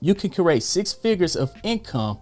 You can create 6 figures of income,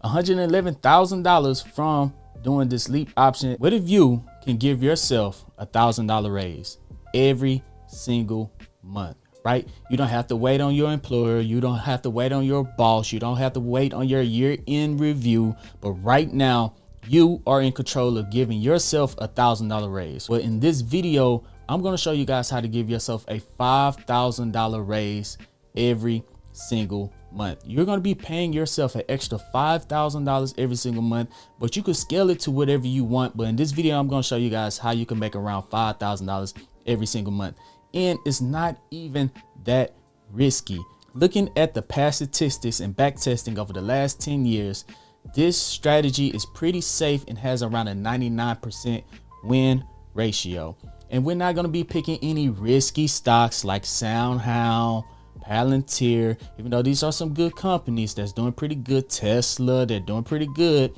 $111,000 from doing this leap option. What if you can give yourself $1,000 raise every single month, right? You don't have to wait on your employer. You don't have to wait on your boss. You don't have to wait on your year-end review. But right now, you are in control of giving yourself $1,000 raise. Well, in this video, I'm going to show you guys how to give yourself a $5,000 raise every single month. You're going to be paying yourself an extra $5,000 every single month, but you could scale it to whatever you want. But in this video, I'm going to show you guys how you can make around $5,000 every single month. And it's not even that risky. Looking at the past statistics and back testing over the last 10 years, this strategy is pretty safe and has around a 99% win ratio. And we're not going to be picking any risky stocks like SoundHound, Palantir, even though these are some good companies that's doing pretty good. Tesla, they're doing pretty good.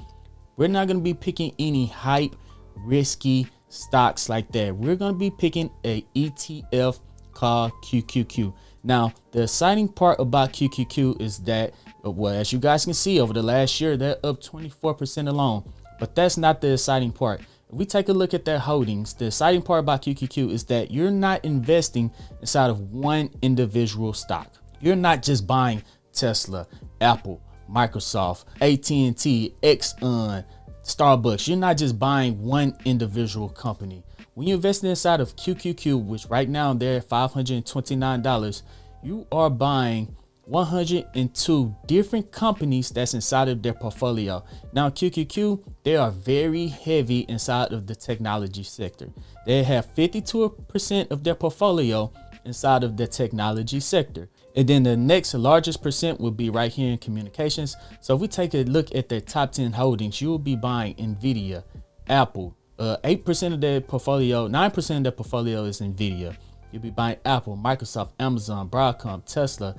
We're not going to be picking any hype, risky stocks like that. We're going to be picking a ETF called QQQ. Now, the exciting part about QQQ is that, well, as you guys can see, over the last year, they're up 24% alone. But that's not the exciting part. If we take a look at their holdings, the exciting part about QQQ is that you're not investing inside of one individual stock. You're not just buying Tesla, Apple, Microsoft, AT&T, Exxon, Starbucks. You're not just buying one individual company. When you invest inside of QQQ, which right now they're at $529, you are buying 102 different companies that's inside of their portfolio. Now, QQQ, they are very heavy inside of the technology sector. They have 52% of their portfolio inside of the technology sector. And then the next largest percent will be right here in communications. So if we take a look at their top 10 holdings, you will be buying Nvidia, Apple, 8% of their portfolio, 9% of their portfolio is Nvidia. You'll be buying Apple, Microsoft, Amazon, Broadcom, Tesla,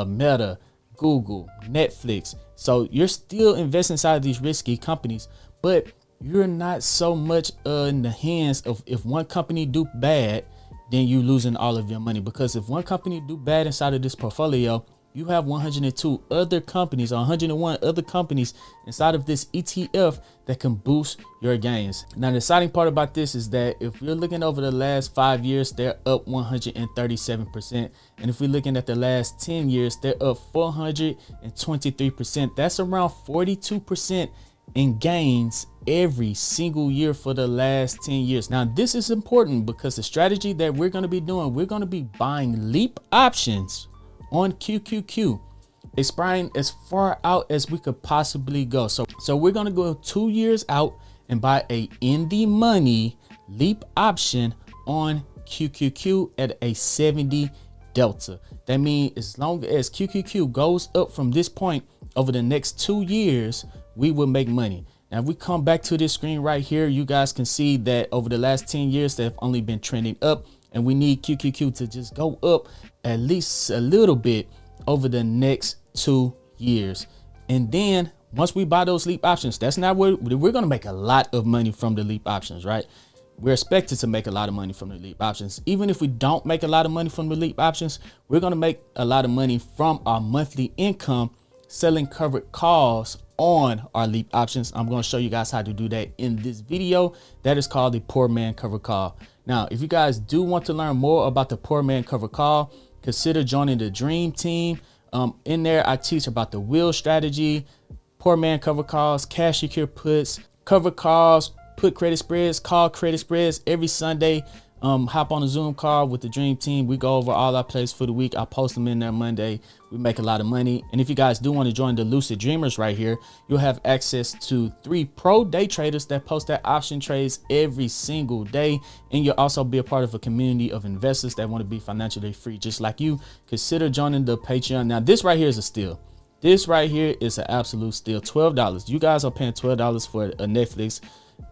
Meta, Google, Netflix. So you're still investing inside these risky companies, but you're not so much in the hands of, if one company do bad, then you losing all of your money. Because if one company do bad inside of this portfolio, you have 102 other companies or 101 other companies inside of this ETF that can boost your gains. Now, the exciting part about this is that if you're looking over the last 5 years, they're up 137%. And if we're looking at the last 10 years, they're up 423%. That's around 42% in gains every single year for the last 10 years. Now, this is important because the strategy that we're going to be doing, we're going to be buying leap options on QQQ, expiring as far out as we could possibly go. So we're going to go 2 years out and buy a in the money leap option on QQQ at a 70 delta. That means as long as QQQ goes up from this point over the next 2 years, we will make money. Now, if we come back to this screen right here, you guys can see that over the last 10 years, they've only been trending up, and we need QQQ to just go up at least a little bit over the next 2 years. And then once we buy those leap options, that's not where we're going to make a lot of money from the leap options, right? We're expected to make a lot of money from the leap options. Even if we don't make a lot of money from the leap options, we're going to make a lot of money from our monthly income selling covered calls on our leap options. I'm going to show you guys how to do that in this video. That is called the poor man covered call. Now, if you guys do want to learn more about the poor man covered call, consider joining the dream team. In there, I teach about the wheel strategy, poor man covered calls, cash secure puts, covered calls, put credit spreads, call credit spreads every Sunday. Hop on a Zoom call with the dream team. We go over all our plays for the week. I post them in there Monday. We make a lot of money. And if you guys do want to join the Lucid Dreamers right here, you'll have access to 3 pro day traders that post their option trades every single day. And you'll also be a part of a community of investors that want to be financially free just like you. Consider joining the Patreon. Now, this right here is a steal. This right here is an absolute steal. $12. You guys are paying $12 for a Netflix,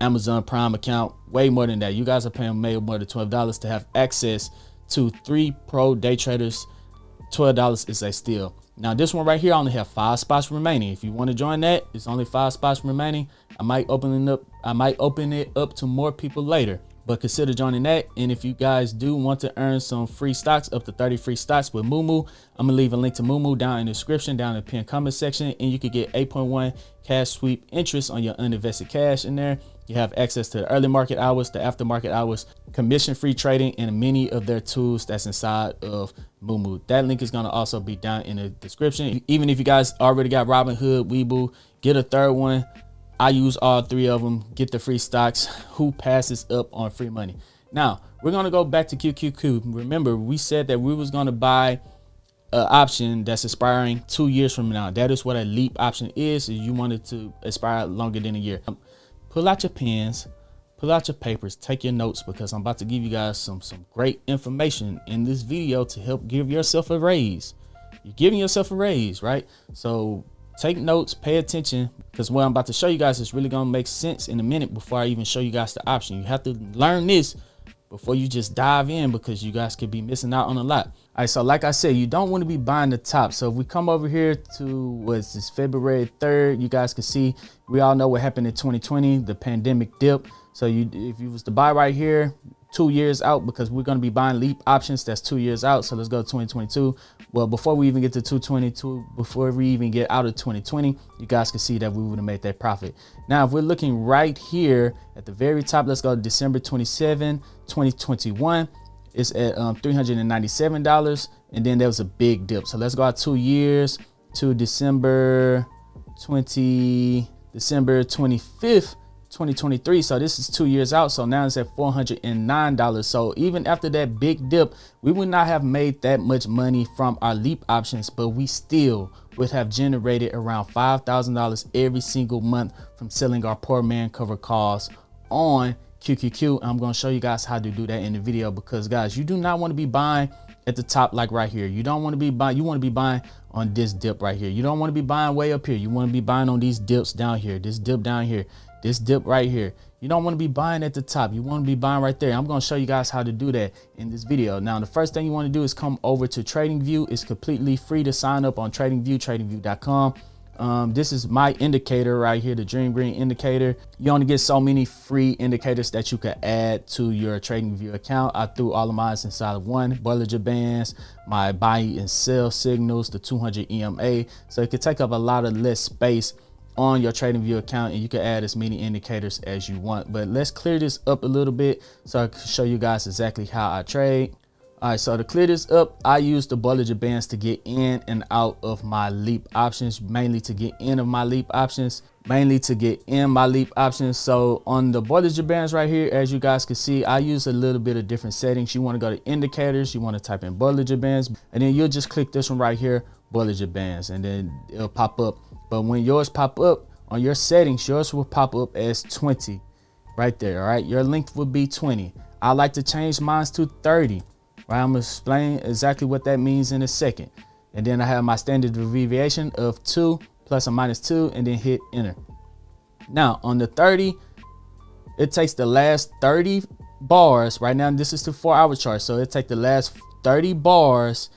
Amazon Prime account, way more than that. You guys are paying way more than $12 to have access to 3 pro day traders. $12 is a steal. Now, this one right here, I only have 5 spots remaining. If you want to join that, it's only 5 spots remaining. I might open it up to more people later. but consider joining that. And if you guys do want to earn some free stocks, up to 30 free stocks with Moomoo, I'm gonna leave a link to Moomoo down in the description, down in the pinned comment section, and you could get 8.1 cash sweep interest on your uninvested cash in there. You have access to the early market hours, the aftermarket hours, commission-free trading, and many of their tools that's inside of Moomoo. That link is gonna also be down in the description. Even if you guys already got Robinhood, Webull, get a third one. I use all three of them, get the free stocks. Who passes up on free money? Now, we're gonna go back to QQQ. Remember, we said that we was gonna buy an option that's expiring 2 years from now. That is what a leap option is you want it to expire longer than a year. Pull out your pens, pull out your papers, take your notes, because I'm about to give you guys some great information in this video to help give yourself a raise. You're giving yourself a raise, right? So take notes, pay attention, because what I'm about to show you guys is really gonna make sense in a minute before I even show you guys the option. You have to learn this before you just dive in, because you guys could be missing out on a lot. All right, so like I said, you don't want to be buying the top. So if we come over here to what's this, February 3rd, you guys can see, we all know what happened in 2020, the pandemic dip. So if you was to buy right here, 2 years out, because we're going to be buying leap options, that's 2 years out. So let's go to 2022. Well, before we even get to 2022, before we even get out of 2020, you guys can see that we would have made that profit. Now, if we're looking right here at the very top, let's go to December 27, 2021. It's at $397. And then there was a big dip. So let's go out 2 years to December 25th. 2023. So this is 2 years out. So now it's at $409. So even after that big dip, we would not have made that much money from our leap options, but we still would have generated around $5,000 every single month from selling our poor man cover calls on QQQ. I'm going to show you guys how to do that in the video, because guys, you do not want to be buying at the top, like right here. You don't want to be buying, you want to be buying on this dip right here. You don't want to be buying way up here. You want to be buying on these dips down here, this dip down here, this dip right here. You don't want to be buying at the top. You want to be buying right there. I'm going to show you guys how to do that in this video. Now, the first thing you want to do is come over to TradingView. It's completely free to sign up on TradingView, tradingview.com. This is my indicator right here, the Dream Green indicator. You only get so many free indicators that you can add to your TradingView account. I threw all of mine inside of one. Bollinger Bands, my buy and sell signals, the 200 EMA. So it could take up a lot of less space on your TradingView account, and you can add as many indicators as you want. But let's clear this up a little bit so I can show you guys exactly how I trade. All right, so to clear this up, I use the Bollinger Bands to get in and out of my leap options, mainly to get in my leap options. So on the Bollinger Bands right here, as you guys can see, I use a little bit of different settings. You want to go to indicators, you want to type in Bollinger Bands, and then you'll just click this one right here, Bollinger Bands, and then it'll pop up. But when yours pop up on your settings, yours will pop up as 20 right there. All right, your length will be 20. I like to change mine to 30. Right, I'm gonna explain exactly what that means in a second. And then I have my standard deviation of 2 plus or minus 2, and then hit enter. Now on the 30, it takes the last 30 bars. Right now, this is the 4-hour chart, so it takes the last 30 bars,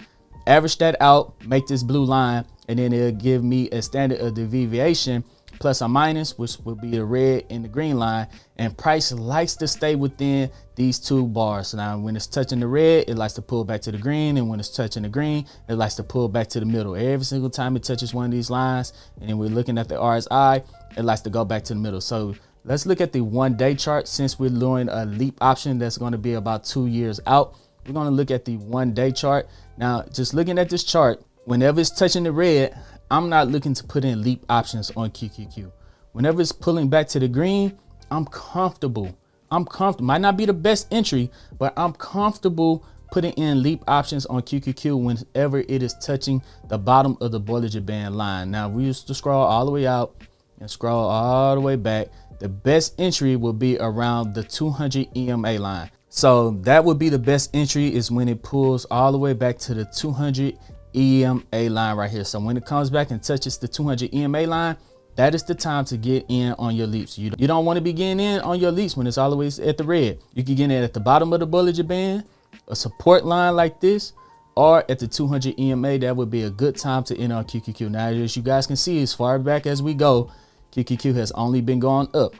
average that out, make this blue line, and then it'll give me a standard of deviation plus or minus, which will be the red and the green line. And price likes to stay within these 2 bars. So now when it's touching the red, it likes to pull back to the green, and when it's touching the green, it likes to pull back to the middle. Every single time it touches one of these lines, and then we're looking at the RSI, it likes to go back to the middle. So let's look at the 1-day chart. Since we're doing a leap option that's going to be about 2 years out, we're going to look at the 1-day chart. Now, just looking at this chart, whenever it's touching the red, I'm not looking to put in leap options on QQQ. Whenever it's pulling back to the green, I'm comfortable. Might not be the best entry, but I'm comfortable putting in leap options on QQQ whenever it is touching the bottom of the Bollinger Band line. Now, we used to scroll all the way out and scroll all the way back. The best entry will be around the 200 EMA line. So that would be the best entry, is when it pulls all the way back to the 200 EMA line right here. So when it comes back and touches the 200 EMA line, that is the time to get in on your leaps. You don't want to be getting in on your leaps when it's always at the red. You can get in at the bottom of the Bollinger Band, a support line like this, or at the 200 EMA. That would be a good time to enter on QQQ. Now, as you guys can see, as far back as we go, QQQ has only been going up.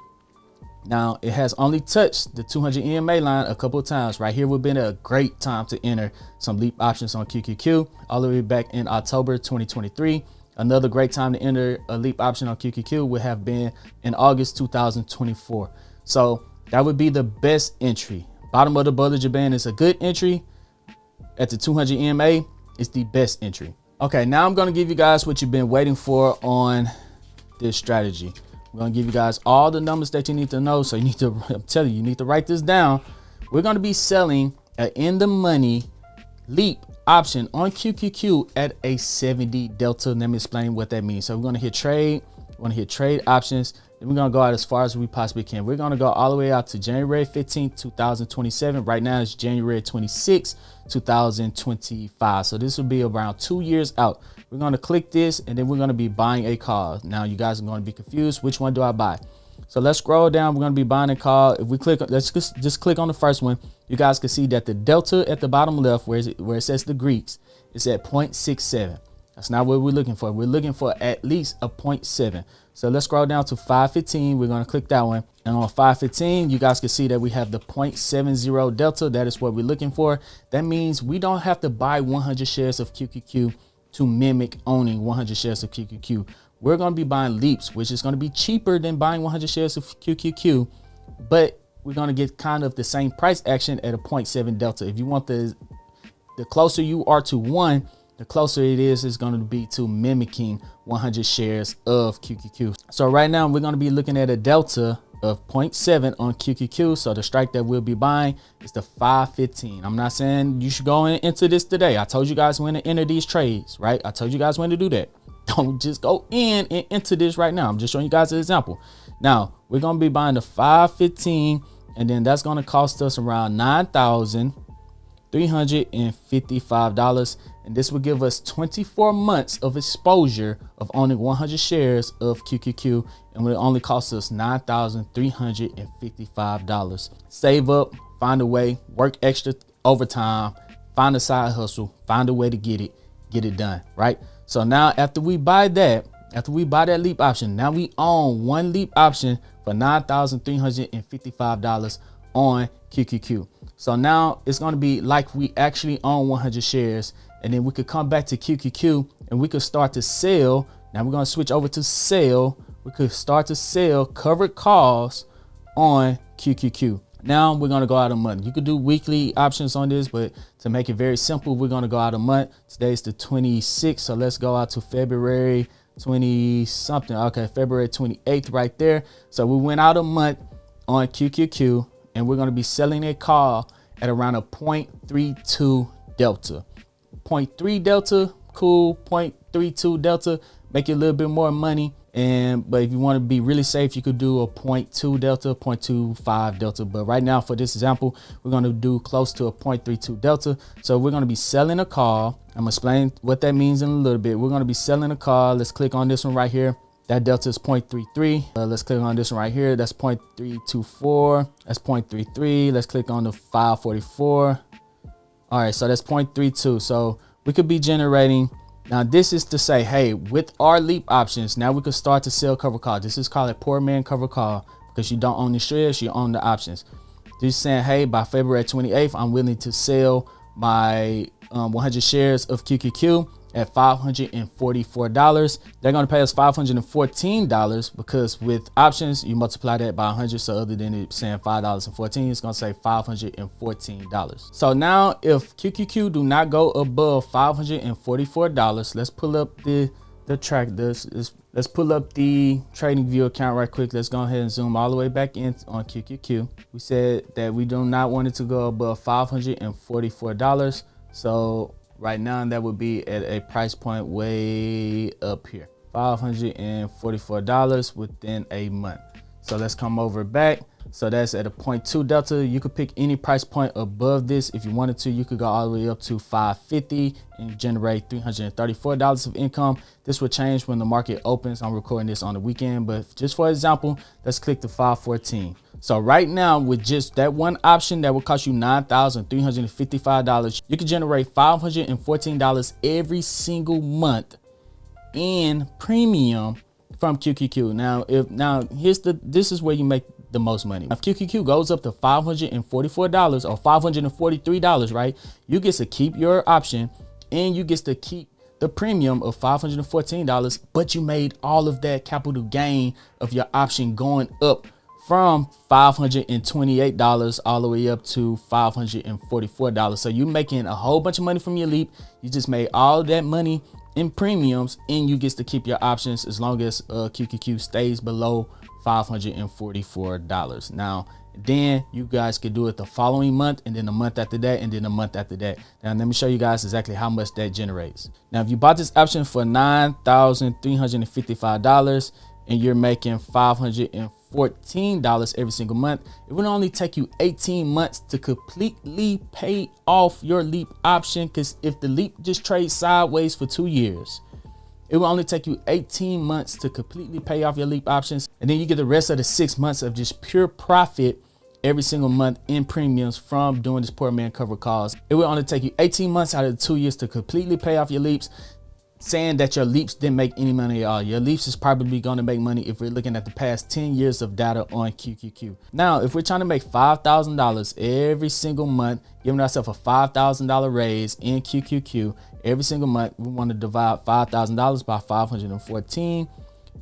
Now it has only touched the 200 EMA line a couple of times. Right here would have been a great time to enter some leap options on QQQ all the way back in October 2023. Another great time to enter a leap option on QQQ would have been in August 2024. So that would be the best entry. Bottom of the Bollinger Band is a good entry. At the 200 EMA, it's the best entry. Okay, now I'm gonna give you guys what you've been waiting for on this strategy. We're gonna give you guys all the numbers that you need to know. So you need to, I'm telling you, you need to write this down. We're gonna be selling an in the money leap option on QQQ at a 70 delta. Let me explain what that means. So we're gonna hit trade. We're gonna hit trade options. Then we're gonna go out as far as we possibly can. We're gonna go all the way out to January 15th, 2027. Right now it's January 26th, 2025. So this will be around 2 years out. We're gonna click this and then we're gonna be buying a call. Now you guys are gonna be confused. Which one do I buy? So let's scroll down. We're gonna be buying a call. If we click, let's just click on the first one. You guys can see that the delta at the bottom left, where it says the Greeks, is at 0.67. That's not what we're looking for. We're looking for at least a 0.7. So let's scroll down to 515. We're gonna click that one. And on 515, you guys can see that we have the 0.70 delta. That is what we're looking for. That means we don't have to buy 100 shares of QQQ to mimic owning 100 shares of QQQ. We're going to be buying leaps, which is going to be cheaper than buying 100 shares of QQQ, but we're going to get kind of the same price action at a 0.7 delta. If you want the closer you are to 1, the closer it is going to be to mimicking 100 shares of QQQ. So right now we're going to be looking at a delta of 0.7 on QQQ. So the strike that we'll be buying is the 515. I'm not saying you should go into this today. I told you guys when to enter these trades, right? I told you guys when to do that. Don't just go in and into this right now. I'm just showing you guys an example. Now we're going to be buying the 515, and then that's going to cost us around $9,355. And this will give us 24 months of exposure of owning 100 shares of QQQ, and will only cost us $9,355. Save up, find a way, work extra overtime, find a side hustle, find a way to get it done, right? So now after we buy that leap option, now we own one leap option for $9,355 on QQQ. So now it's going to be like we actually own 100 shares, and then we could come back to QQQ and we could start to sell. Now we're going to switch over to sell. We could start to sell covered calls on QQQ. Now we're going to go out a month. You could do weekly options on this, but to make it very simple, we're going to go out a month. Today's the 26th. So let's go out to February 20 something. Okay, February 28th right there. So we went out a month on QQQ, and we're going to be selling a call at around a 0.32 delta. 0.3 delta, cool. 0.32 delta, make it a little bit more money. But if you want to be really safe, you could do a 0.2 delta, 0.25 delta. But right now for this example, we're going to do close to a 0.32 delta. So we're going to be selling a call. I'm going to explain what that means in a little bit. We're going to be selling a call. Let's click on this one right here. That delta is 0.33. Let's click on this one right here. That's 0.324. That's 0.33. Let's click on the 544. All right, so that's 0.32. So we could be generating. Now this is to say, hey, with our leap options, now we could start to sell cover call. This is called a poor man cover call because you don't own the shares, you own the options. Just saying, hey, by February 28th, I'm willing to sell my 100 shares of QQQ at $544. They're going to pay us $514 because with options, you multiply that by 100. So other than it saying $5.14, it's going to say $514. So now if QQQ do not go above $544, let's pull up the track. Let's pull up the trading view account right quick. Let's go ahead and zoom all the way back in on QQQ. We said that we do not want it to go above $544. So right now that would be at a price point way up here, $544 within a month. So let's come over back. So that's at a 0.2 delta. You could pick any price point above this if you wanted to. You could go all the way up to 550 and generate $334 of income. This will change when the market opens. I'm recording this on the weekend, but just for example, let's click the 514. So right now with just that one option that will cost you $9,355, you can generate $514 every single month in premium from QQQ. Now, this is where you make the most money. If QQQ goes up to $544 or $543, right, you get to keep your option and you get to keep the premium of $514, but you made all of that capital gain of your option going up from $528 all the way up to $544. So you're making a whole bunch of money from your leap. You just made all of that money in premiums, and you get to keep your options as long as QQQ stays below $544. Now, then you guys could do it the following month, and then the month after that, and then the month after that. Now, let me show you guys exactly how much that generates. Now, if you bought this option for $9,355 and you're making $514 every single month, it would only take you 18 months to completely pay off your leap option. Because if the leap just trades sideways for 2 years, it will only take you 18 months to completely pay off your leap options. And then you get the rest of the 6 months of just pure profit every single month in premiums from doing this poor man cover calls. It will only take you 18 months out of the 2 years to completely pay off your leaps. Saying that your leaps didn't make any money at all. Your leaps is probably going to make money if we're looking at the past 10 years of data on QQQ. Now, if we're trying to make $5,000 every single month, giving ourselves a $5,000 raise in QQQ every single month, we want to divide $5,000 by 514,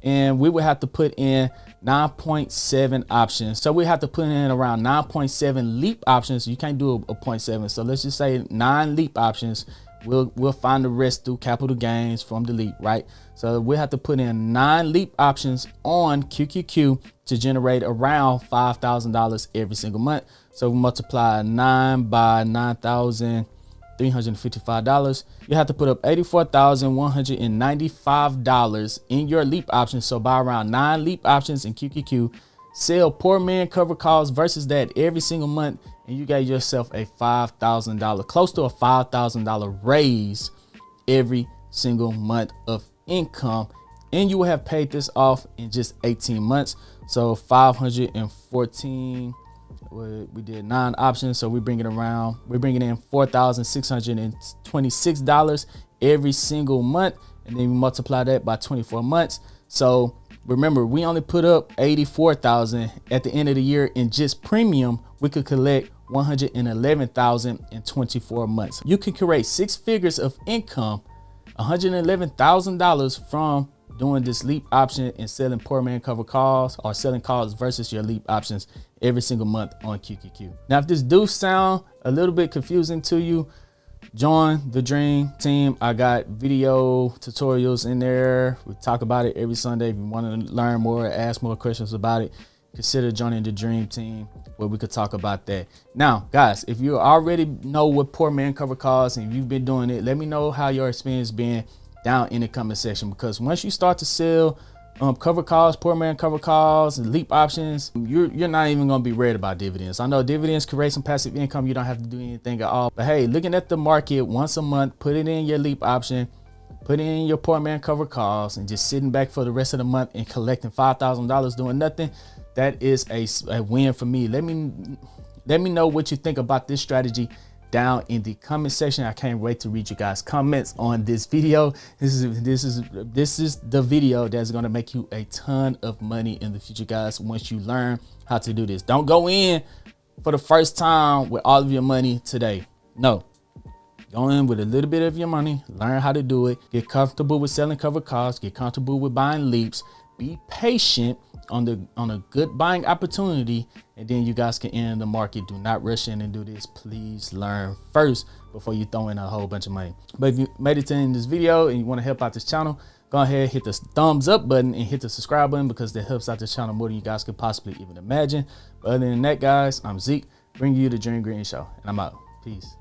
and we would have to put in 9.7 options. So we have to put in around 9.7 leap options. You can't do a 0.7. So let's just say 9 leap options. We'll find the rest through capital gains from the leap, right? So we have to put in 9 leap options on QQQ to generate around $5,000 every single month. So we multiply 9 by $9,355. You have to put up $84,195 in your leap options. So buy around 9 leap options in QQQ, sell poor man cover calls versus that every single month, and you got yourself a $5,000, close to a $5,000 raise every single month of income. And you will have paid this off in just 18 months. So 514, we did 9 options. So we're bringing in $4,626 every single month. And then we multiply that by 24 months. So remember, we only put up $84,000 at the end of the year in just premium. We could collect $111,000 in 24 months. You can create 6 figures of income, $111,000 from doing this leap option and selling poor man cover calls or selling calls versus your leap options every single month on QQQ. Now, if this do sound a little bit confusing to you, join the Dream Team. I got video tutorials in there. We talk about it every Sunday. If you want to learn more, ask more questions about it, consider joining the Dream Team where we could talk about that. Now, guys, if you already know what poor man cover calls and you've been doing it, let me know how your experience been down in the comment section. Because once you start to sell cover calls, poor man cover calls, and leap options, you're not even going to be worried about dividends. I know dividends create some passive income. You don't have to do anything at all. But hey, looking at the market once a month, put it in your leap option, put in your poor man cover calls, and just sitting back for the rest of the month and collecting $5,000 doing nothing, that is a win for me. Let me know what you think about this strategy down in the comment section. I can't wait to read you guys' comments on this video. This is the video that's going to make you a ton of money in the future, guys, once you learn how to do this. Don't go in for the first time with all of your money today. No, go in with a little bit of your money, learn how to do it, get comfortable with selling cover calls, get comfortable with buying leaps, be patient on a good buying opportunity, and then you guys can enter the market. Do not rush in and do this. Please learn first before you throw in a whole bunch of money. But if you made it to the end of this video and you want to help out this channel, go ahead, hit the thumbs up button and hit the subscribe button, because that helps out this channel more than you guys could possibly even imagine. But other than that, guys, I'm Zeke, bringing you the Dream Green Show, and I'm out. Peace.